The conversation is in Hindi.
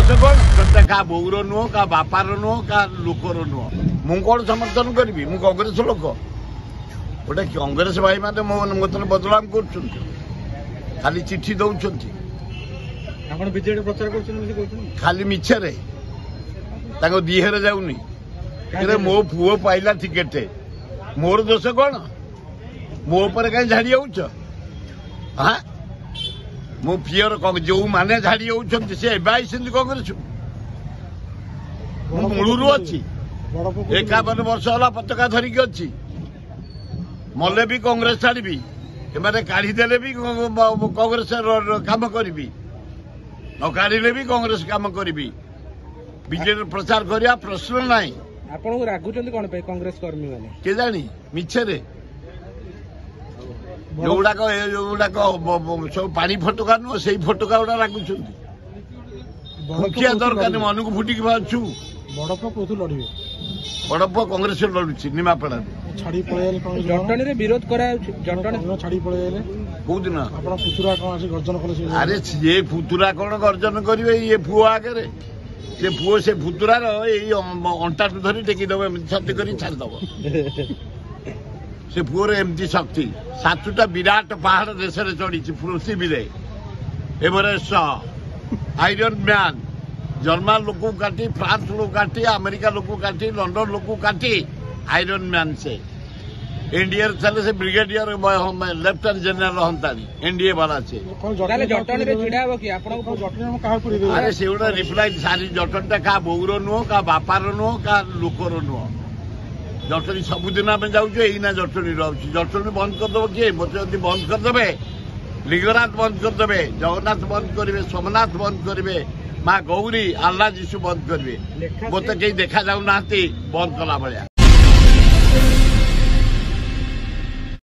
दोष कौन क्या बोर नुह क्या बापार नुह क्या लोकर नुह मु कौन समर्थन करी मु कांग्रेस लोक गोटे कांग्रेस भाई मैंने मो मतन बदनाम कर खाली चिठी दौरान विजेडी प्रचार कर खाली मिछरे दिहरे जाऊनी मो पुओ पाइला टिकेट मोर दोष कौन मो पर कहीं झाड़ी जाऊच हाँ मो पियर जो मैंने झाड़ी जाऊँ सी कांग्रेस मूलू अच्छी 51 वर्ष है पताका धरिकी अच्छी मले भी कांग्रेस छाड़ी एमाने काढ़ीदेले भी कांग्रेस काम करी न काढ़ले भी कांग्रेस काम करी बीजेपी प्रचार करने प्रश्न ना आपको रागुंट कौन कांग्रेस कर्मी मैंने के जानी मिछरे जोड़ाक सब पानी फटका नुह से फटका गुड़ा रागुंट मुखिया दरकार मन को फुटिक बाहरु बड़ पुआ कांग्रेस लड़ुची निमापड़ा जटणी विरोध कौदिन अरे ये फुतुरा कौन गर्जन करेंगे ये पुओ आगे से पुओ से फुतुरार अंटा धरी टेकीदेव छाती कर छाड़देव से पुओर एमती शक्ति 7टा विराट पहाड़ देश में चढ़ी पृथ्वी एवरेस्ट आयरन मैन जर्मान लोक काटी फ्रांस लोक काटी अमेरिका लोक काटी लंडन लोक काटी आयरन मैन से एनडीए चले से ब्रिगेडियर लेफ्टिनेंट जनरल हंता एनडीए वाला से अरे से गोटे रिप्लाई सारी जटणीटा क्या बोर नुह क्या बापार नुह क्या लोकर नुह जटणी सबुदिन आम जाऊँ यही जटणी रही जटणी बंद करदेव किए मत जब बंद करदे लिंगराज बंद करदे जगन्नाथ बंद करेंगे सोमनाथ बंद करेंगे माँ गौरी आल्ला जीशु बंद करेंगे मत कहीं देखा जाऊना बंद कला भाया।